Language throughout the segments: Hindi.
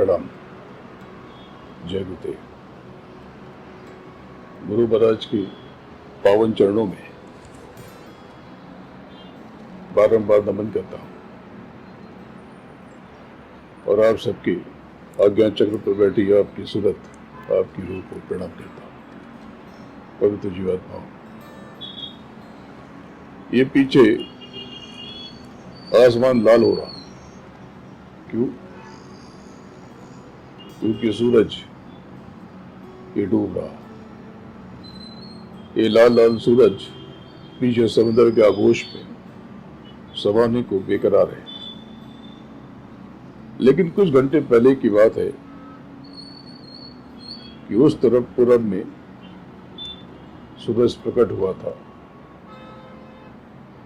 प्रणाम। जय गुरुदेव। गुरु महाराज के पावन चरणों में बारंबार नमन करता हूँ और आप सबके आज्ञा चक्र पर बैठी आपकी सूरत, आपकी रूह को प्रणाम करता हूँ। पवित्र जीवात्माओं, ये पीछे आसमान लाल हो रहा, क्यों? क्योंकि सूरज ये डूब रहा। ये लाल लाल सूरज पीछे समुद्र के आगोश में समाने को बेकरार है। लेकिन कुछ घंटे पहले की बात है कि उस तरफ पूरब में सूरज प्रकट हुआ था।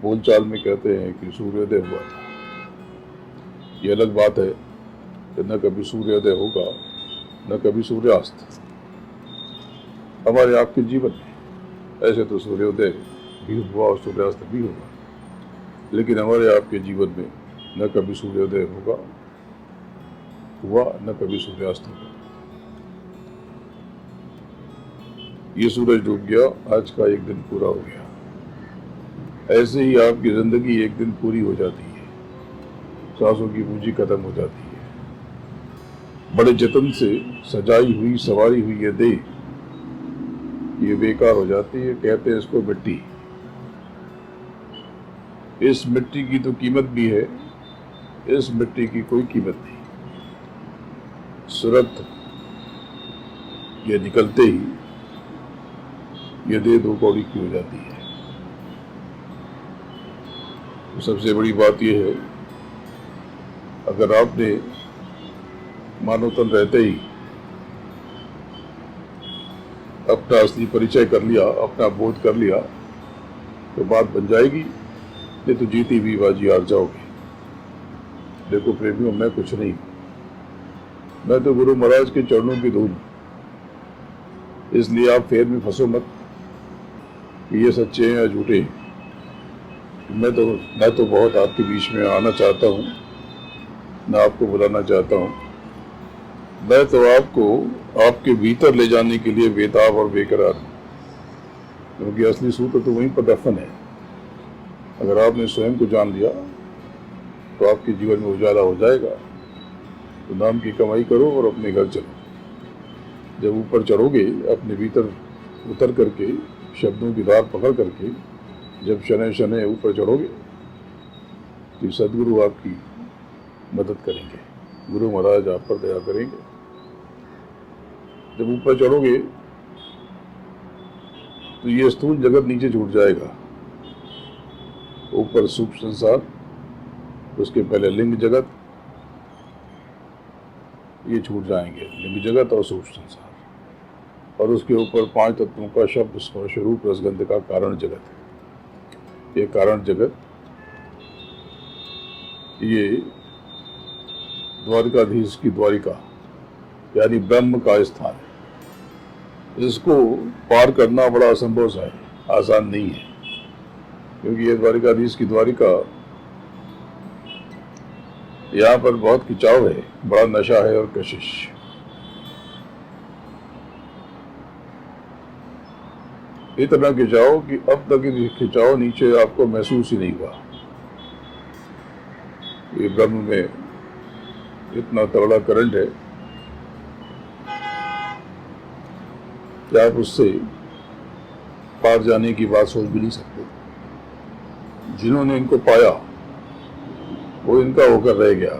बोलचाल में कहते हैं कि सूर्योदय हुआ था। यह अलग बात है कि न कभी सूर्योदय होगा न कभी सूर्यास्त। हमारे आपके जीवन में ऐसे तो सूर्योदय भी हुआ और सूर्यास्त भी होगा, लेकिन हमारे आपके जीवन में न कभी सूर्योदय हुआ न कभी सूर्यास्त होगा। ये सूरज डूब गया, आज का एक दिन पूरा हो गया। ऐसे ही आपकी जिंदगी एक दिन पूरी हो जाती है, सांसों की पूंजी खत्म हो जाती है। बड़े जतन से सजाई हुई सवारी हुई ये देह ये बेकार हो जाती है। कहते हैं इसको मिट्टी। इस मिट्टी की तो कीमत भी है, इस मिट्टी की कोई कीमत नहीं। सूरत ये निकलते ही ये देह दो कौड़ी की हो जाती है। तो सबसे बड़ी बात यह है, अगर आपने मानव तन रहते ही अपना असली परिचय कर लिया, अपना बोध कर लिया, तो बात बन जाएगी। नहीं तो जीती भी बाजी हार जाओगे। देखो प्रेमियों, मैं कुछ नहीं, मैं तो गुरु महाराज के चरणों की धूल। इसलिए आप फेर में फंसो मत कि ये सच्चे हैं या झूठे हैं। मैं तो बहुत आपके बीच में आना चाहता हूँ, मैं आपको बुलाना चाहता हूँ। मैं तो आपको आपके भीतर ले जाने के लिए बेताब और बेकरार हूँ, क्योंकि असली सूत्र तो वहीं पर दफन है। अगर आपने स्वयं को जान लिया तो आपके जीवन में उजाला हो जाएगा। तो नाम की कमाई करो और अपने घर चलो। जब ऊपर चढ़ोगे, अपने भीतर उतर करके, शब्दों की धार पकड़ करके जब शनै शनै ऊपर चढ़ोगे तो सदगुरु आपकी मदद करेंगे, गुरु महाराज आप पर दया करेंगे। जब ऊपर चढ़ोगे तो ये स्थूल जगत नीचे छूट जाएगा। ऊपर सूक्ष्म संसार, उसके पहले लिंग जगत, ये छूट जाएंगे। लिंग जगत और सूक्ष्म संसार, और उसके ऊपर 5 तत्वों का शब्द स्पर्श रूप रसगंध का कारण जगत है। ये कारण जगत ये द्वारिकाधीश की द्वारिका यानी ब्रह्म का स्थान है। इसको पार करना बड़ा असंभव सा है, आसान नहीं है, क्योंकि ये द्वारिकाधीश की द्वारिका, यहाँ पर बहुत खिंचाव है, बड़ा नशा है और कशिश। इतना खिंचाव कि अब तक ये खिंचाव नीचे आपको महसूस ही नहीं हुआ। ये ब्रह्म में इतना तगड़ा करंट है कि आप उससे पार जाने की बात सोच भी नहीं सकते। जिन्होंने इनको पाया वो इनका होकर रह गया।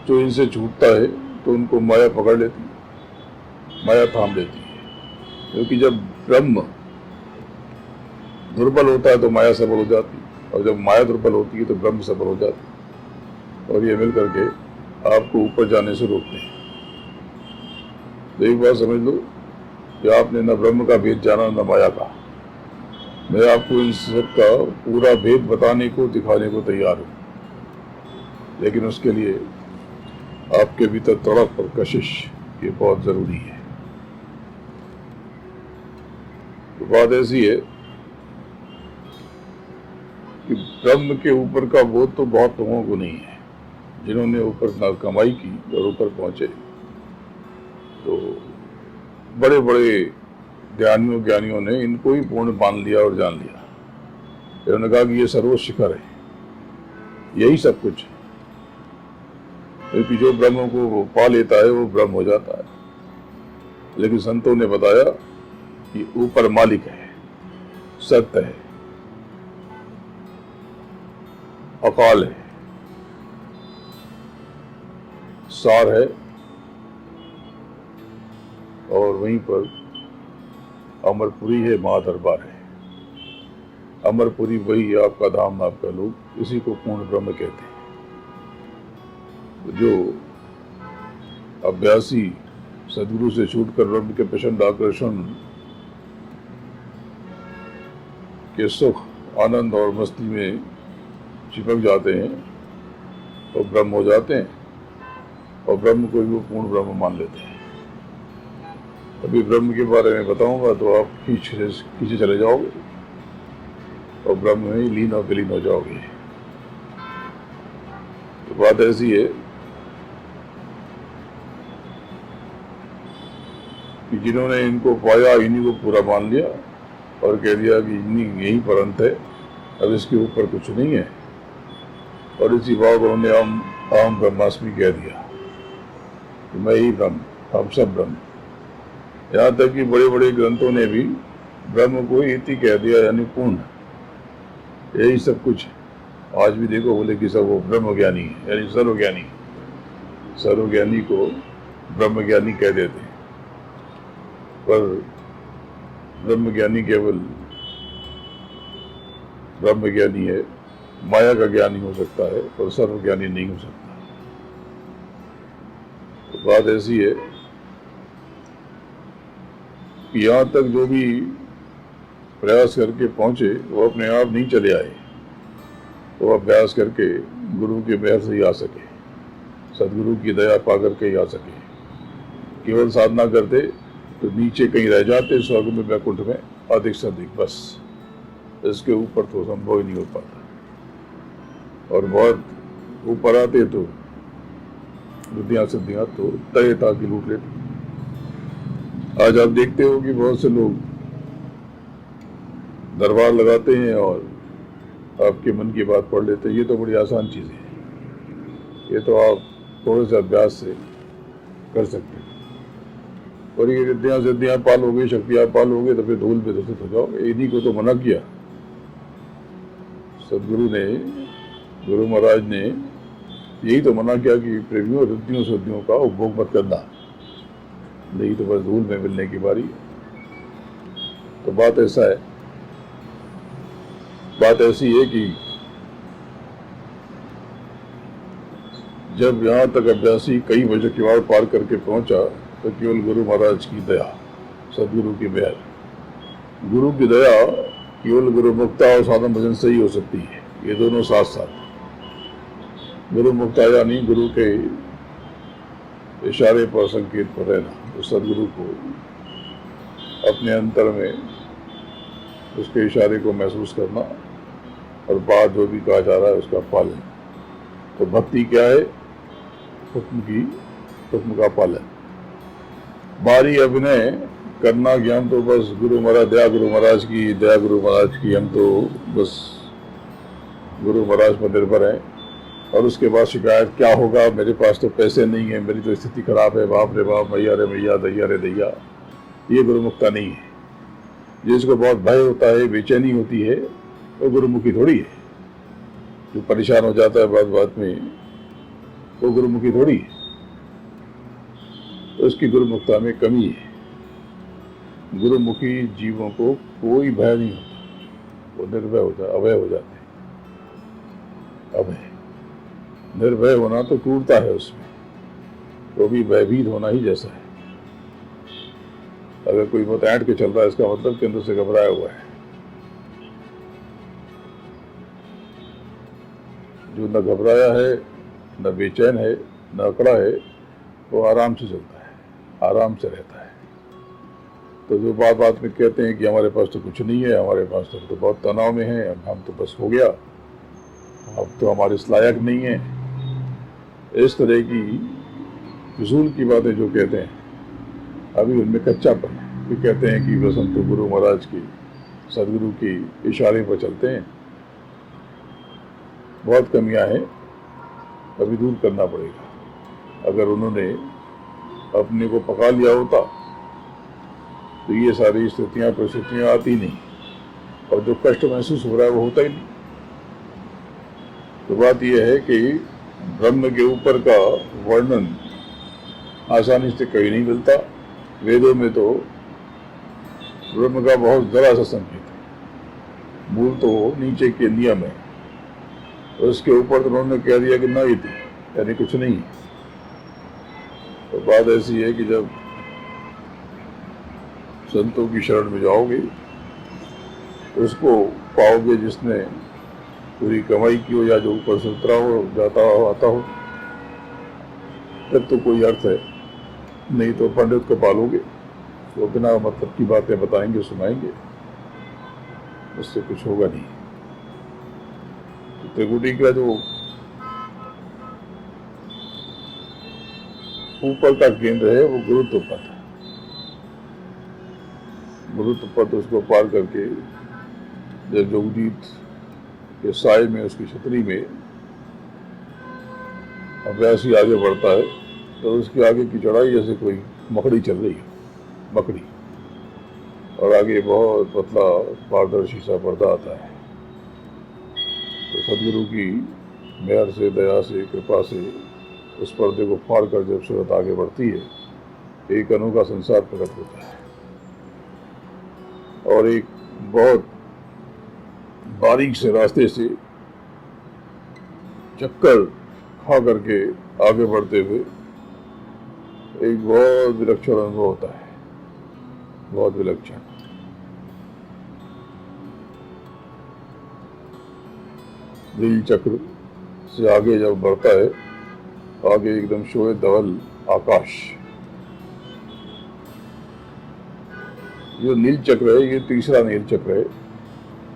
जो इनसे छूटता है तो उनको माया पकड़ लेती, माया थाम लेती है। क्योंकि जब ब्रह्म दुर्बल होता है तो माया सबल हो जाती, और जब माया दुर्बल होती है तो ब्रह्म सबल हो जाती, और ये मिलकर के आपको ऊपर जाने से रोकते हैं। तो एक बात समझ लो कि आपने न ब्रह्म का भेद जाना न माया का। मैं आपको इन सब का पूरा भेद बताने को, दिखाने को तैयार हूँ, लेकिन उसके लिए आपके भीतर तड़प और कशिश ये बहुत जरूरी है। तो बात ऐसी है कि ब्रह्म के ऊपर का बोध तो बहुत लोगों को नहीं है। जिन्होंने ऊपर ना कमाई की और ऊपर पहुंचे, तो बड़े बड़े ज्ञानियों ने इनको ही पूर्ण मान लिया और जान लिया। इन्होंने कहा कि ये सर्वोच्च शिखर है, यही सब कुछ है, क्योंकि जो ब्रह्म को पा लेता है वो ब्रह्म हो जाता है। लेकिन संतों ने बताया कि ऊपर मालिक है, सत्य है, अकाल है, सार है, और वहीं पर अमरपुरी है, महादरबार है। अमरपुरी वही आपका धाम, आपका लोक, इसी को पूर्ण ब्रह्म कहते हैं। जो अभ्यासी सदगुरु से छूटकर ब्रह्म के प्रचंड आकर्षण के सुख, आनंद और मस्ती में चिपक जाते हैं और ब्रह्म हो जाते हैं, और ब्रह्म को भी वो पूर्ण ब्रह्म मान लेते हैं। अभी ब्रह्म के बारे में बताऊंगा तो आप खींचे चले जाओगे और ब्रह्म में ही लीन और विलीन हो जाओगे। तो बात ऐसी है कि जिन्होंने इनको पाया, इन्हीं को पूरा मान लिया और कह दिया कि यही पर अंत है, अब इसके ऊपर कुछ नहीं है, और इसी भाव को उन्होंने अहम ब्रह्मास्मि कह दिया कि मैं ही ब्रह्म, हम सब ब्रह्म। यहाँ तक कि बड़े बड़े ग्रंथों ने भी ब्रह्म को इति कह दिया, यानी पूर्ण, यही सब कुछ। आज भी देखो बोले कि सब वो ब्रह्म ज्ञानी है, यानी सर्वज्ञानी। सर्वज्ञानी को ब्रह्म ज्ञानी कह देते हैं, पर ब्रह्म ज्ञानी केवल ब्रह्म ज्ञानी है, माया का ज्ञानी हो सकता है, पर सर्वज्ञानी नहीं हो सकता। तो बात ऐसी है कि यहाँ तक जो भी प्रयास करके पहुंचे वो अपने आप नहीं चले आए, वो अभ्यास करके गुरु के मेहर से ही आ सके, सदगुरु की दया पा करके ही आ सके। केवल साधना करते तो नीचे कहीं रह जाते, स्वर्ग में, वैकुंठ में, अधिक से अधिक, बस। इसके ऊपर तो संभव ही नहीं हो पाता। और बहुत ऊपर आते तो बुद्धियां सिद्धियां तो तय ताकि लूट लेते। आज आप देखते हो कि बहुत से लोग दरबार लगाते हैं और आपके मन की बात पढ़ लेते हैं। ये तो बड़ी आसान चीज़ है, ये तो आप थोड़े से अभ्यास से कर सकते हैं। और ये विद्या सिद्धियां पालोगे, शक्तियां पालोगे, तो फिर धूल पे दूषित हो जाओगे। इन्हीं को तो मना किया सदगुरु ने, गुरु महाराज ने यही तो मना किया कि प्रेमियों, रिद्धियों सिद्धियों का उपभोग मत करना, नहीं तो बस धूल में मिलने की बारी। तो बात ऐसा है, बात ऐसी है कि जब यहाँ तक अभ्यासी कई वजह किवाड़ पार करके पहुंचा तो केवल गुरु महाराज की दया, सदगुरु की मेहर। गुरु की दया केवल गुरु मुक्ता और साधन भजन से ही हो सकती है, ये दोनों साथ साथ। गुरु मुक्ता यानी गुरु के इशारे पर, संकेत पर रहना, तो सदगुरु को अपने अंतर में उसके इशारे को महसूस करना और बात जो भी कहा जा रहा है उसका पालन। तो भक्ति क्या है? हुक्म का पालन। बारी अभिनय करना कि हम तो बस गुरु महाराज, दया गुरु महाराज की, दया गुरु महाराज की, हम तो बस गुरु महाराज पर निर्भर हैं, और उसके बाद शिकायत क्या होगा, मेरे पास तो पैसे नहीं है, मेरी तो स्थिति खराब है, बाप रे बाप, मैया रे मैया, दैया रे दैया। ये गुरुमुखता नहीं है। जिसको बहुत भय होता है, बेचैनी होती है, वो गुरुमुखी थोड़ी है। जो परेशान हो जाता है बात बात में, वो गुरुमुखी थोड़ी है। तो उसकी गुरुमुखता में कमी है। गुरुमुखी जीवों को कोई भय नहीं होता, वो निर्भय हो जाता, अभय हो जाते हैं। अभय, निर्भय होना तो क्रूरता है उसमें, तो भी भयभीत होना ही जैसा है। अगर कोई बहुत ऐंठ के चल रहा है, इसका मतलब के अंदर से घबराया हुआ है। जो न घबराया है, न बेचैन है, न अकड़ा है, वो आराम से चलता है, आराम से रहता है। तो जो बात बात में कहते हैं कि हमारे पास तो कुछ नहीं है, हमारे पास तो बहुत तनाव में है, हम तो बस हो गया, अब तो हमारे इस लायक नहीं है, इस तरह की फिजूल की बातें जो कहते हैं, अभी उनमें कच्चापन है। वे कहते हैं कि बस हम तो गुरु महाराज की, सदगुरु की इशारे पर चलते हैं। बहुत कमियां हैं, अभी दूर करना पड़ेगा। अगर उन्होंने अपने को पका लिया होता तो ये सारी स्थितियां परिस्थितियां आती नहीं, और जो कष्ट महसूस हो रहा है वो होता ही नहीं। तो बात यह है कि ब्रह्म के ऊपर का वर्णन आसानी से कहीं नहीं मिलता। वेदों में तो ब्रह्म का बहुत जरा सा संकेत है, मूल तो नीचे के नियम है, उसके ऊपर तो उन्होंने कह दिया कि ना ही थी, यानी कुछ नहीं। तो बात ऐसी है कि जब संतों की शरण में जाओगे, उसको पाओगे जिसने पूरी कमाई की हो या जो ऊपर से उतरा हो, जाता हो, आता हो, तब तो कोई अर्थ है। नहीं तो पंडित को पालोगे, वो बिना मतलब की बातें बताएंगे, सुनाएंगे, उससे कुछ होगा नहीं। तो त्रिकुटी का जो ऊपर का केंद्र है वो गुरुत्व पद है। गुरुत्व पद उसको पार करके जब जोगजीत के साय में, उसकी छतरी में अभ्यासी आगे बढ़ता है, तो उसके आगे की चढ़ाई जैसे कोई मकड़ी चल रही है, मकड़ी, और आगे बहुत पतला पारदर्शी सा पर्दा आता है। तो सदगुरु की मेहर से, दया से, कृपा से उस पर्दे को फाड़ कर जब सूरत आगे बढ़ती है, एक अनोखा संसार प्रकट होता है, और एक बहुत बारीक से रास्ते से चक्कर खा करके आगे बढ़ते हुए एक बहुत विलक्षण अनुभव होता है, बहुत विलक्षण। नील चक्र से आगे जब बढ़ता है, आगे एकदम श्वेत धवल आकाश। जो नील चक्र है, ये तीसरा नील चक्र है।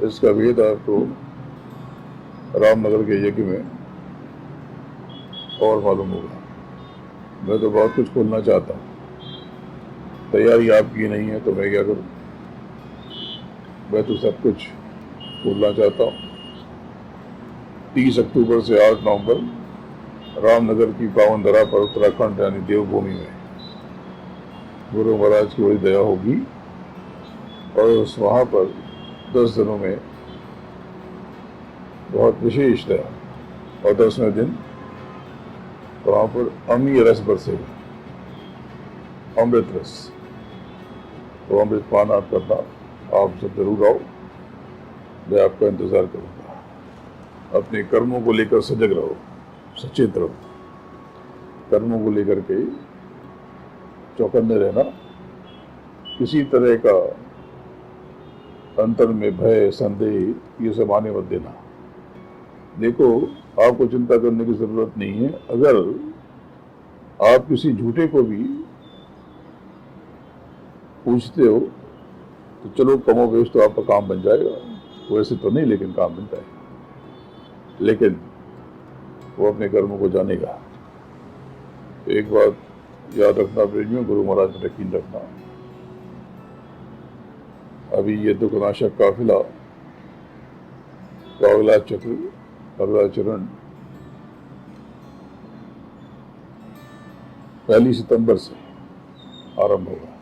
इसका भेद आपको रामनगर के यज्ञ में और मालूम होगा। मैं तो बहुत कुछ खोलना चाहता हूँ, तैयारी आपकी नहीं है तो मैं क्या करूँ। मैं तो सब कुछ खोलना चाहता हूँ। 30 अक्टूबर से 8 नवंबर रामनगर की पावन धरा पर, उत्तराखंड यानी देवभूमि में गुरु महाराज की बड़ी दया होगी, और उस वहाँ पर 10 दिनों में बहुत विशेष दया, और 10वें दिन वहाँ पर अमीय रस बरसेगा, अमृत रस। तो अमृत पान आप करना, आप सब जरूर आओ, मैं आपका इंतजार करूँगा। अपने कर्मों को लेकर सजग रहो, सचेत रहो, कर्मों को लेकर के चौकन्ने रहना। किसी तरह का अंतर में भय, संदेह, ये सब आने मत देना। देखो, आपको चिंता करने की जरूरत नहीं है। अगर आप किसी झूठे को भी पूछते हो तो चलो कमोबेश तो आपका काम बन जाएगा, वैसे तो नहीं, लेकिन काम बनता है। लेकिन वो अपने कर्मों को जानेगा। एक बात याद रखना प्रेमियों, गुरु महाराज पर यकीन रखना। अभी ये दुखनाशक काफिला का अगला चक्र, अगला चरण 1 सितंबर से आरंभ होगा।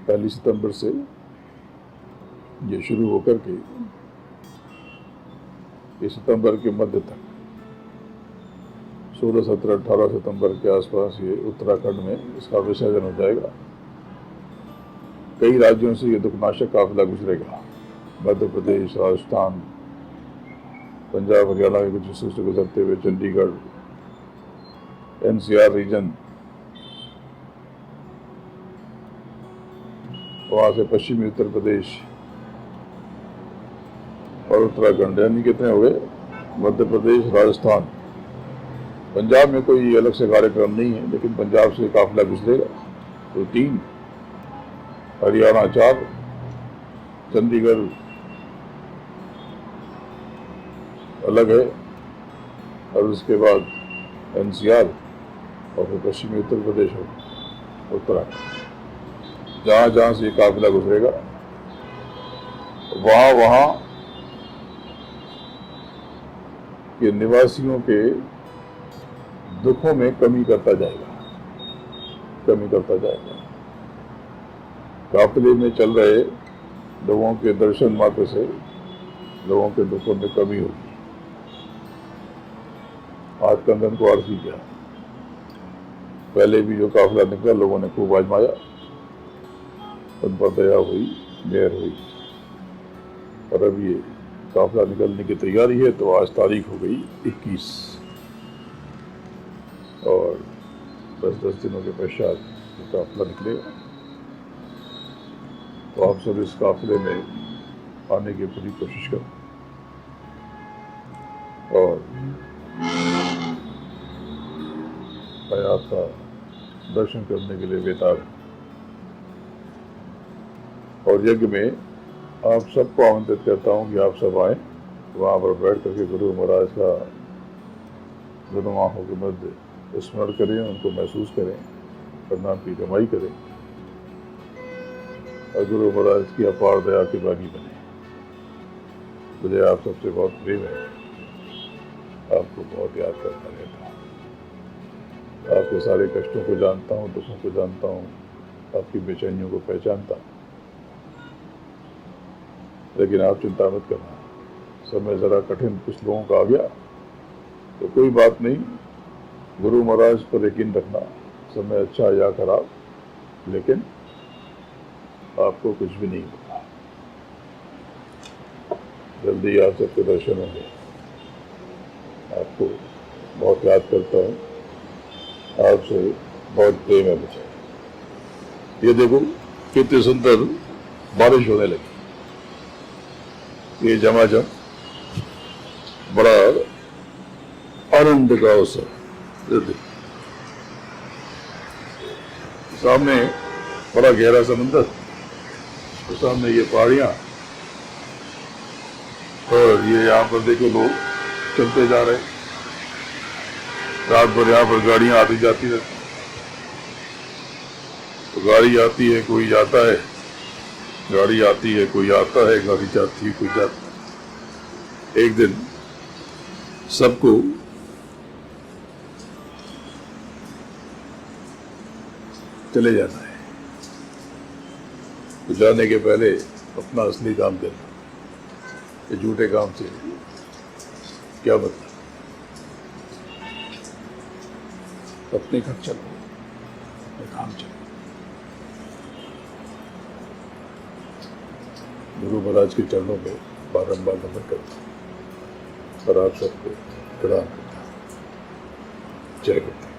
1 सितंबर से ये शुरू होकर के इस सितंबर के मध्य तक 16, 17, 18 सितंबर के आसपास ये उत्तराखंड में इसका विसर्जन हो जाएगा। कई राज्यों से ये दुखनाशक काफिला गुजरेगा। मध्य प्रदेश, राजस्थान, पंजाब, हरियाणा के कुछ हिस्सों से गुजरते हुए चंडीगढ़, NCR रीजन, वहां से पश्चिमी उत्तर प्रदेश और उत्तराखंड, यानी कितने हो गए? मध्य प्रदेश, राजस्थान, पंजाब में कोई अलग से कार्यक्रम नहीं है, लेकिन पंजाब से काफिला गुजरेगा तो 3, हरियाणा 4, चंडीगढ़ अलग है, और उसके बाद NCR और फिर पश्चिमी उत्तर प्रदेश हो, उत्तराखंड, जहाँ जहाँ से ये काफिला गुजरेगा वहाँ वहाँ के निवासियों के दुखों में कमी करता जाएगा। काफिले में चल रहे लोगों के दर्शन मात्र से लोगों के दुखों में कमी होगी। आज कंगन को अर्थ किया, पहले भी जो काफिला निकला लोगों ने खूब आजमाया, उन पर दया हुई, मेहर हुई, और अब ये काफिला निकलने की तैयारी है। तो आज तारीख हो गई 21 और 10 दिनों के पश्चात ये काफिला निकलेगा। तो आप सब इस काफिले में आने की पूरी कोशिश करें और मैं आपका दर्शन करने के लिए बेताब हूं। और यज्ञ में आप सबको आमंत्रित करता हूं कि आप सब आए, वहाँ पर बैठ करके गुरु महाराज का दोनों आंखों के मध्य स्मरण करें, उनको महसूस करें, प्रणाम की कमाई करें और गुरु महाराज की अपार दया के बागी बने। मुझे आप सबसे बहुत प्रेम है, आपको बहुत याद करता रहता हूँ, आपके सारे कष्टों को जानता हूँ, दुखों को जानता हूँ, आपकी बेचैनियों को पहचानता हूँ। लेकिन आप चिंता मत करना, समय जरा कठिन कुछ लोगों का आ गया तो कोई बात नहीं, गुरु महाराज पर यकीन रखना, समय अच्छा या खराब, लेकिन आपको कुछ भी नहीं होगा। जल्दी आप सबके दर्शन होंगे। आपको बहुत याद करता हूँ, आपसे बहुत प्रेम है मुझे। ये देखो कितनी सुंदर बारिश होने लगी, ये झमाझम बड़ा आनंद का अवसर। सामने बड़ा गहरा समंदर, तो सामने ये पहाड़ियां, और ये यहाँ पर देखो लोग चलते जा रहे, रात भर यहाँ पर गाड़ियां आती जाती रहती। तो गाड़ी आती है, कोई जाता है, गाड़ी आती है, कोई आता है, गाड़ी जाती है, कोई जाता है। एक दिन सबको चले जाना है, तो जाने के पहले अपना असली काम करना। ये झूठे काम से क्या मतलब? अपने घर चलो, अपने काम चलो। गुरु महाराज के चरणों में बारंबार नमन करता और आप सबको प्रणाम करता। जय गुरु।